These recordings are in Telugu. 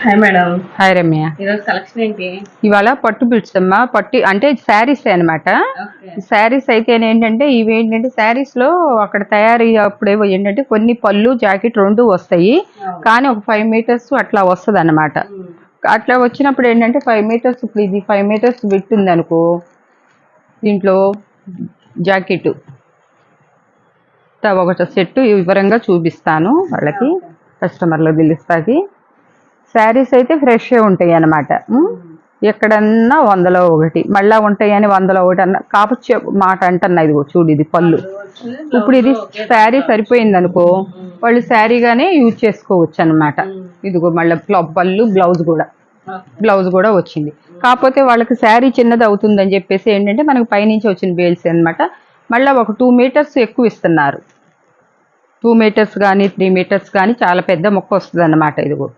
Hi madam. హాయ్ రమ్య. ఈరోజు కలెక్షన్ ఏంటి? ఇవాళ పట్టు బిట్స్ అమ్మా. పట్టు అంటే శారీస్ అనమాట. శారీస్ అయితే ఏంటంటే ఇవి ఏంటంటే శారీస్ లో అక్కడ తయారీ అప్పుడేవో ఏంటంటే కొన్ని పళ్ళు జాకెట్ రెండు వస్తాయి, కానీ ఒక 5 మీటర్స్ అట్లా వస్తుంది అనమాట. అట్లా వచ్చినప్పుడు ఏంటంటే 5 మీటర్స్, ఇప్పుడు ఇది 5 మీటర్స్ బిట్ ఉంది అనుకో, దీంట్లో జాకెట్ ఒకటి సెట్ వివరంగా చూపిస్తాను వాళ్ళకి, కస్టమర్లు తెలుస్తాకి. శారీస్ అయితే ఫ్రెష్ ఉంటాయి అన్నమాట. ఎక్కడన్నా 100లో ఒకటి మళ్ళా ఉంటాయని 100లో ఒకటి అన్న కాపుచ్చే మాట అంటున్నా. ఇది చూడు, ఇది పళ్ళు. ఇప్పుడు ఇది శారీ సరిపోయింది అనుకో, వాళ్ళు శారీగానే యూజ్ చేసుకోవచ్చు అనమాట. ఇదిగో మళ్ళీ పళ్ళు, బ్లౌజ్ కూడా వచ్చింది. కాకపోతే వాళ్ళకి శారీ చిన్నది అవుతుందని చెప్పేసి ఏంటంటే మనకు పైనుంచి వచ్చిన బేల్స్ అనమాట. మళ్ళీ ఒక 2 మీటర్స్ ఎక్కువ ఇస్తున్నారు. 2 మీటర్స్ కానీ 3 మీటర్స్ కానీ చాలా పెద్ద మొక్క వస్తుంది అన్నమాట. ఇదిగో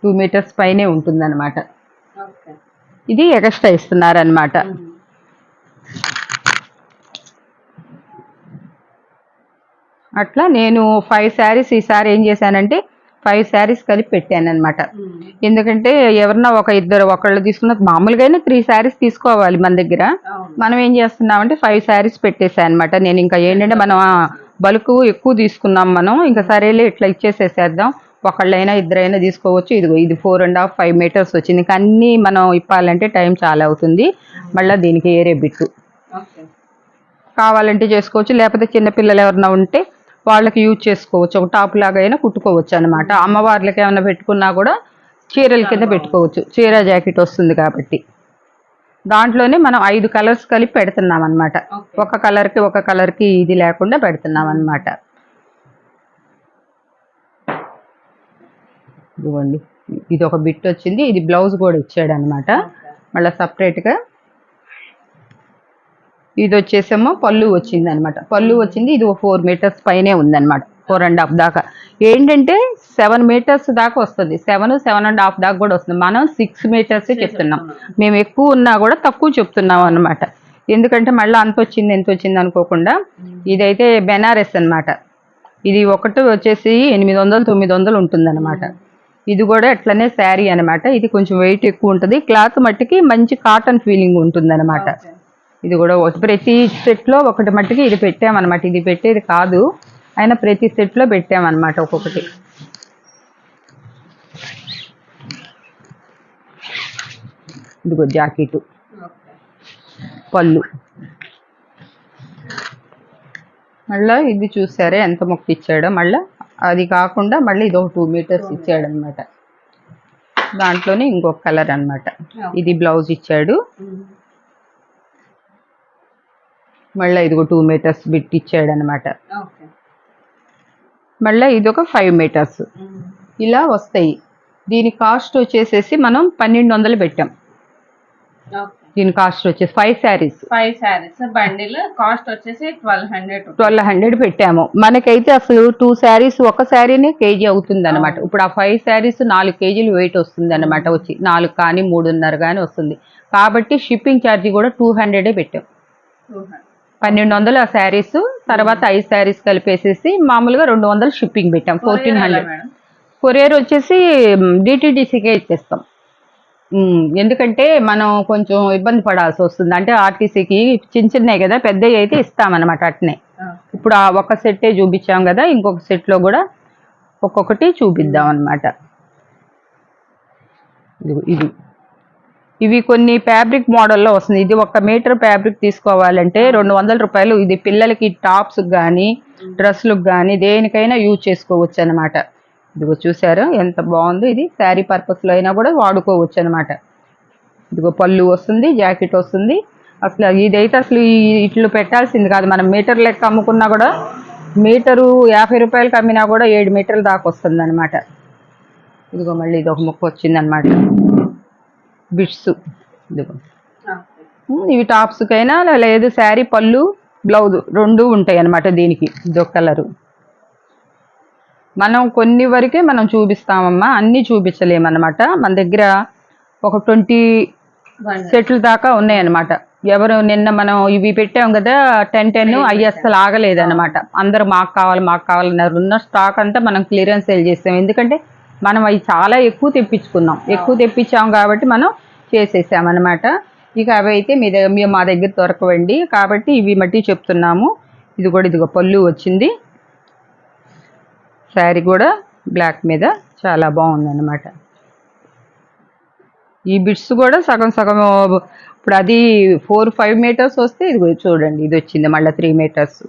2 మీటర్స్ పైనే ఉంటుంది అనమాట. ఇది ఎక్స్ట్రా ఇస్తున్నారు అనమాట. అట్లా నేను 5 శారీస్ ఈసారి ఏం చేశానంటే 5 శారీస్ కలిపి పెట్టాను అనమాట. ఎందుకంటే ఎవరన్నా ఒకళ్ళు తీసుకున్న మామూలుగానే 3 శారీస్ తీసుకోవాలి మన దగ్గర. మనం ఏం చేస్తున్నామంటే 5 శారీస్ పెట్టేశాను అనమాట. నేను ఇంకా ఏంటంటే మనం బల్క్ ఎక్కువ తీసుకున్నాం, మనం ఇంకా సరేలే ఇట్లా ఇచ్చేసేసేద్దాం, ఒకళ్ళైనా ఇద్దరైనా తీసుకోవచ్చు. ఇదిగో ఇది 4.5 5 మీటర్స్ వచ్చింది. ఇంకా అన్నీ మనం ఇప్పాలంటే టైం చాలా అవుతుంది. మళ్ళీ దీనికి ఏరే బిట్టు కావాలంటే చేసుకోవచ్చు, లేకపోతే చిన్నపిల్లలు ఎవరైనా ఉంటే వాళ్ళకి యూజ్ చేసుకోవచ్చు. ఒక టాప్ లాగా అయినా కుట్టుకోవచ్చు అనమాట. అమ్మవార్లకి ఏమైనా పెట్టుకున్నా కూడా చీరల కింద పెట్టుకోవచ్చు. చీర జాకెట్ వస్తుంది కాబట్టి దాంట్లోనే మనం 5 కలర్స్ కలిపి పెడుతున్నాం అనమాట. ఒక కలర్కి ఇది లేకుండా పెడుతున్నాం అనమాట. ఇదిగోండి, ఇది ఒక బిట్ వచ్చింది. ఇది బ్లౌజ్ కూడా ఇచ్చాడు అనమాట మళ్ళీ సపరేట్గా. ఇది వచ్చేసేమో పళ్ళు వచ్చింది అనమాట. పళ్ళు వచ్చింది, ఇది 4 మీటర్స్ పైనే ఉందన్నమాట. 4.5 దాకా ఏంటంటే 7 మీటర్స్ దాకా వస్తుంది. 7.5 దాకా కూడా వస్తుంది. మనం 6 మీటర్స్ చెప్తున్నాం. మేము ఎక్కువ ఉన్నా కూడా తక్కువ చెప్తున్నాం అనమాట. ఎందుకంటే మళ్ళీ ఎంత వచ్చింది అనుకోకుండా. ఇదైతే బెనారస్ అనమాట. ఇది ఒకటి వచ్చేసి 800 900 ఉంటుంది అనమాట. ఇది కూడా ఎట్లనే శారీ అనమాట. ఇది కొంచెం వెయిట్ ఎక్కువ ఉంటుంది. క్లాత్ మట్టికి మంచి కాటన్ ఫీలింగ్ ఉంటుంది అనమాట. ఇది కూడా ప్రతి సెట్లో ఒకటి మట్టికి ఇది పెట్టామన్నమాట. ఇది పెట్టేది కాదు, అయినా ప్రతి సెట్లో పెట్టామన్నమాట ఒక్కొక్కటి. ఇదిగో జాకెట్, పళ్ళు. మళ్ళీ ఇది చూసారే ఎంత మొక్క ఇచ్చాడో. మళ్ళీ అది కాకుండా మళ్ళీ ఇది ఒక 2 మీటర్స్ ఇచ్చాడు అనమాట. దాంట్లోనే ఇంకొక కలర్ అనమాట. ఇది బ్లౌజ్ ఇచ్చాడు. మళ్ళీ ఇదిగో 2 మీటర్స్ బిట్ ఇచ్చాడు అనమాట. మళ్ళీ ఇది ఒక 5 మీటర్స్ ఇలా వస్తాయి. దీని కాస్ట్ వచ్చేసేసి మనం 1200 పెట్టాం. దీని కాస్ట్ వచ్చేసి 5 శారీస్ బండిల్ కాస్ట్ వచ్చేసి 1200 పెట్టాము. మనకైతే అసలు 2 శారీస్ ఒక శారీనే కేజీ అవుతుంది అనమాట. ఇప్పుడు ఆ 5 శారీస్ 4 కేజీలు వెయిట్ వస్తుంది అనమాట. వచ్చి 4 కానీ 3.5 కానీ వస్తుంది. కాబట్టి షిప్పింగ్ ఛార్జీ కూడా 200 పెట్టాం. 1200 ఆ శారీస్. తర్వాత 5 శారీస్ కలిపేసేసి మామూలుగా 200 షిప్పింగ్ పెట్టాం. 1400. కొరియర్ వచ్చేసి డిటీడీసీకే ఇచ్చేస్తాం. ఎందుకంటే మనం కొంచెం ఇబ్బంది పడాల్సి వస్తుంది. అంటే ఆర్టీసీకి చిన్నవి కదా, పెద్దవి అయితే ఇస్తామన్నమాట అట్నే. ఇప్పుడు ఆ ఒక సెట్టే చూపించాం కదా, ఇంకొక సెట్లో కూడా ఒక్కొక్కటి చూపిద్దాం అన్నమాట. ఇది ఇవి కొన్ని ఫ్యాబ్రిక్ మోడల్లో వస్తుంది. ఇది 1 మీటర్ ఫ్యాబ్రిక్ తీసుకోవాలంటే 200 రూపాయలు. ఇది పిల్లలకి టాప్స్ కానీ డ్రెస్లకు కానీ దేనికైనా యూజ్ చేసుకోవచ్చు అనమాట. ఇదిగో చూసారు ఎంత బాగుందో. ఇది శారీ పర్పస్లో అయినా కూడా వాడుకోవచ్చు అనమాట. ఇదిగో పళ్ళు వస్తుంది, జాకెట్ వస్తుంది. అసలు ఇదైతే అసలు ఇట్లు పెట్టాల్సింది కాదు. మనం మీటర్ లెక్క అమ్ముకున్నా కూడా, మీటరు 50 రూపాయలకి అమ్మినా కూడా 7 మీటర్ల దాకా వస్తుంది అనమాట. ఇదిగో మళ్ళీ ఇది ఒక ముక్క వచ్చిందనమాట. బిట్స్ ఇదిగో. ఇవి టాప్స్కైనా లేదు, శారీ పళ్ళు బ్లౌజ్ రెండు ఉంటాయి అన్నమాట. దీనికి ఇదొక కలరు. మనం కొన్ని వరకే మనం చూపిస్తామమ్మా, అన్నీ చూపించలేమన్నమాట. మన దగ్గర ఒక 20 సెట్లు దాకా ఉన్నాయన్నమాట. ఎవరు నిన్న మనం ఇవి పెట్టాం కదా 10 అవి అస్సలు ఆగలేదన్నమాట. అందరూ మాకు కావాలన్నారు. ఉన్న స్టాక్ అంతా మనం క్లియరెన్స్ సేల్ చేస్తాం. ఎందుకంటే మనం అవి చాలా ఎక్కువ తెప్పించుకున్నాం, ఎక్కువ తెప్పించాం కాబట్టి మనం చేసేసామన్నమాట. ఇక అవి అయితే మా దగ్గర దొరకవండి కాబట్టి ఇవి మట్టి చెప్తున్నాము. ఇది కూడా ఇదిగో పళ్ళు వచ్చింది, శారీ కూడా బ్లాక్ మీద చాలా బాగుందన్నమాట. ఈ బిట్స్ కూడా సగం సగం, ఇప్పుడు అది 4-5 మీటర్స్ వస్తే ఇది చూడండి ఇది వచ్చింది మళ్ళీ 3 మీటర్స్.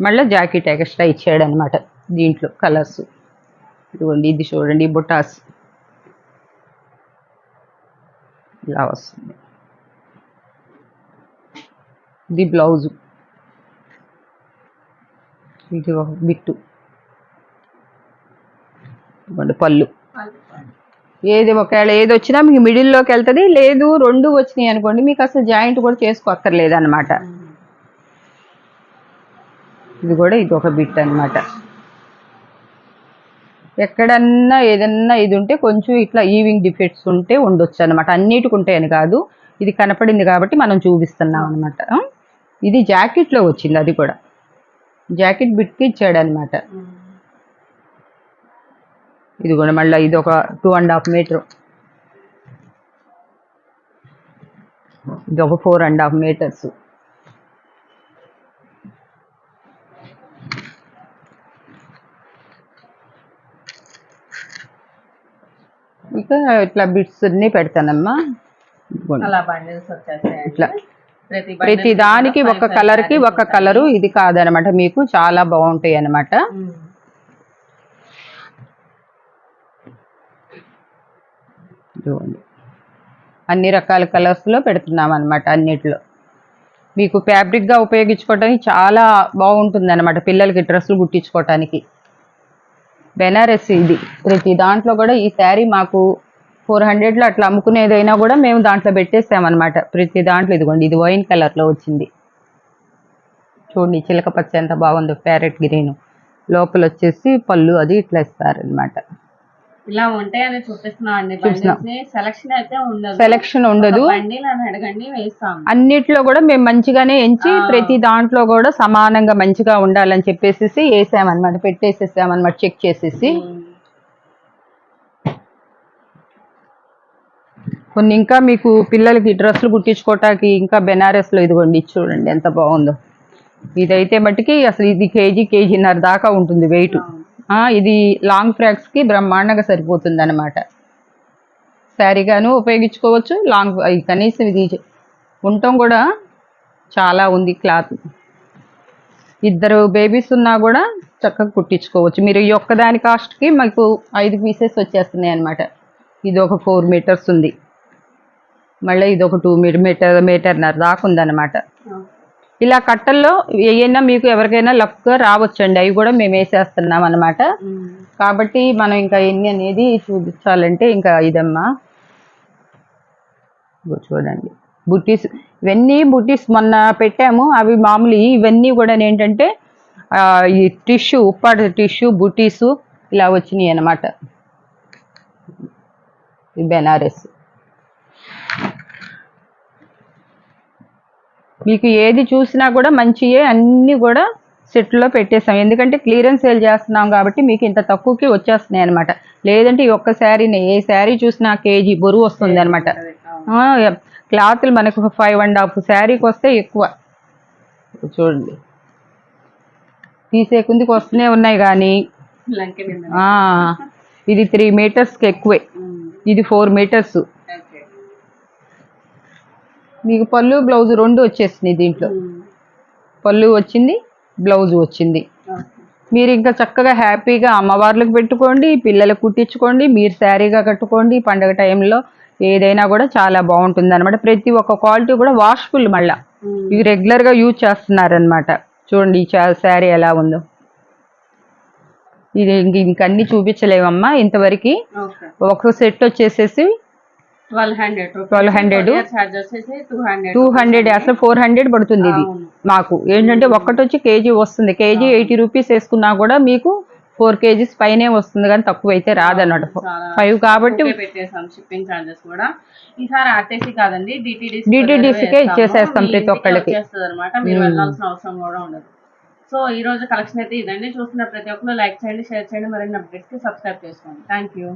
మళ్ళీ జాకెట్ ఎక్స్ట్రా ఇచ్చాడు అనమాట దీంట్లో కలర్స్. ఇదిగోండి ఇది చూడండి బుటాస్ ఇలా వస్తుంది. ఇది బ్లౌజు, ఇది ఒక బిట్టు, ఇదిగోండి పళ్ళు. ఏది ఒకవేళ ఏది వచ్చినా మీకు మిడిల్లోకి వెళ్తుంది, లేదు రెండు వచ్చినాయి అనుకోండి మీకు అసలు జాయింట్ కూడా చేసుకోక్కర్లేదు అనమాట. ఇది కూడా ఇది ఒక బిట్ అనమాట. ఎక్కడన్నా ఏదన్నా ఇది ఉంటే కొంచెం ఇట్లా ఈవింగ్ డిఫెక్ట్స్ ఉంటే ఉండొచ్చు అనమాట, అన్నిటికి ఉంటాయని కాదు. ఇది కనపడింది కాబట్టి మనం చూపిస్తున్నాం అనమాట. ఇది జాకెట్లో వచ్చింది, అది కూడా జాకెట్ బిట్కి ఇచ్చాడు అనమాట. ఇది కూడా మళ్ళీ ఇది ఒక 2.5 మీటర్, ఇది ఒక 4.5 మీటర్స్. ఇక ఇట్లా బిట్స్ అన్ని పెడతానమ్మా. ఇట్లా ప్రతి దానికి ఒక కలర్కి ఒక కలరు ఇది కాదనమాట, మీకు చాలా బాగుంటాయి అన్నమాట. అన్ని రకాల కలర్స్లో పెడుతున్నాం అనమాట. అన్నిట్లో మీకు ఫ్యాబ్రిక్గా ఉపయోగించుకోవడానికి చాలా బాగుంటుంది అనమాట, పిల్లలకి డ్రెస్సులు కుట్టించుకోవటానికి. బెనారస్ ఇది ప్రతి దాంట్లో కూడా. ఈ శారీ మాకు 400లో అట్లా అమ్ముకునేదైనా కూడా మేము దాంట్లో పెట్టేసామన్నమాట ప్రతి దాంట్లో. ఇదిగోండి ఇది వైన్ కలర్లో వచ్చింది చూడండి, చిలక పచ్చ ఎంత బాగుందో, ప్యారెట్ గ్రీన్. లోపల వచ్చేసి పళ్ళు అది ఇట్లా ఇస్తారనమాట. ఇలా ఉంటాయని చూపిస్తున్నాం. సెలక్షన్ ఉండదు, అన్నిట్లో కూడా మేము మంచిగానే ఎంచి ప్రతి దాంట్లో కూడా సమానంగా మంచిగా ఉండాలని చెప్పేసి వేసామన్నమాట, పెట్టేసేసామన్నమాట చెక్ చేసేసి. కొన్ని ఇంకా మీకు పిల్లలకి డ్రెస్సులు కుట్టించుకోవటానికి ఇంకా బెనారస్లో ఇదిగోండి చూడండి ఎంత బాగుందో. ఇదైతే మట్టుకి అసలు ఇది కేజీన్నర దాకా ఉంటుంది వెయిట్. ఇది లాంగ్ ఫ్రాక్స్కి బ్రహ్మాండంగా సరిపోతుంది అనమాట. శారీగాను ఉపయోగించుకోవచ్చు, లాంగ్ కనీసం ఇది ఉండటం కూడా చాలా ఉంది క్లాత్. ఇద్దరు బేబీస్ ఉన్నా కూడా చక్కగా కుట్టించుకోవచ్చు మీరు. ఈ ఒక్కదాని కాస్ట్కి మాకు 5 పీసెస్ వచ్చేస్తున్నాయి అనమాట. ఇది ఒక 4 మీటర్స్ ఉంది, మళ్ళీ ఇది ఒక 2 మీటర్న్నర దాకా ఉందన్నమాట. ఇలా కట్టల్లో ఏమైనా మీకు ఎవరికైనా లక్గా రావచ్చండి, అవి కూడా మేము వేసేస్తున్నాం అనమాట. కాబట్టి మనం ఇంకా ఎన్ని అనేది చూపించాలంటే ఇంకా ఇదమ్మా చూడండి బుట్టీస్. ఇవన్నీ బుట్టీస్ మొన్న పెట్టాము, అవి మామూలు. ఇవన్నీ కూడా ఏంటంటే ఈ టిష్యూ, ఉప్పాడు టిష్యూ బుట్టీసు ఇలా వచ్చినాయి అనమాట. ఈ బెనారస్ మీకు ఏది చూసినా కూడా మంచియే, అన్నీ కూడా సెట్లో పెట్టేసాం. ఎందుకంటే క్లియరెన్స్ సేల్ చేస్తున్నాం కాబట్టి మీకు ఇంత తక్కువకి వచ్చేస్తున్నాయి అనమాట. లేదంటే ఈ ఒక్క శారీని ఏ శారీ చూసినా కేజీ బరువు వస్తుంది అనమాట. క్లాత్లు మనకు 5.5 శారీకి వస్తే ఎక్కువ. చూడండి తీసే కుందికి వస్తూనే ఉన్నాయి కానీ ఇది 3 మీటర్స్కి ఎక్కువే, ఇది 4 మీటర్స్. మీకు పళ్ళు బ్లౌజ్ రెండు వచ్చేసినాయి దీంట్లో. పళ్ళు వచ్చింది, బ్లౌజ్ వచ్చింది. మీరు ఇంకా చక్కగా హ్యాపీగా అమ్మవార్లకు పెట్టుకోండి, పిల్లలకు కుట్టించుకోండి, మీరు శారీగా కట్టుకోండి. పండగ టైంలో ఏదైనా కూడా చాలా బాగుంటుంది అనమాట. ప్రతి ఒక్క క్వాలిటీ కూడా వాష్ఫుల్, మళ్ళీ ఇవి రెగ్యులర్గా యూజ్ చేస్తున్నారనమాట. చూడండి ఈ శారీ ఎలా ఉందో. ఇది ఇంకన్నీ చూపించలేమమ్మా ఇంతవరకు. ఒక సెట్ వచ్చేసేసి 1200, 200 అసలు 400 పడుతుంది. ఇది మాకు ఏంటంటే ఒక్కటి వచ్చి కేజీ వస్తుంది, కేజీ 80 రూపీస్ వేసుకున్నా కూడా మీకు 4 kgs పైనే వస్తుంది, కానీ తక్కువ అయితే రాదన్నమాట. 5 కాబట్టి డిటిడిసికే ఇచ్చేసేస్తాం ప్రతి ఒక్కళ్ళకి. సో ఈ రోజు కలెక్షన్ అయితే ఇదండి. చూస్తున్న ప్రతి ఒక్కరు లైక్ చేయండి, షేర్ చేయండి, మరిన్ని అప్డేట్స్కి సబ్స్క్రైబ్ చేసుకోండి. Thank you.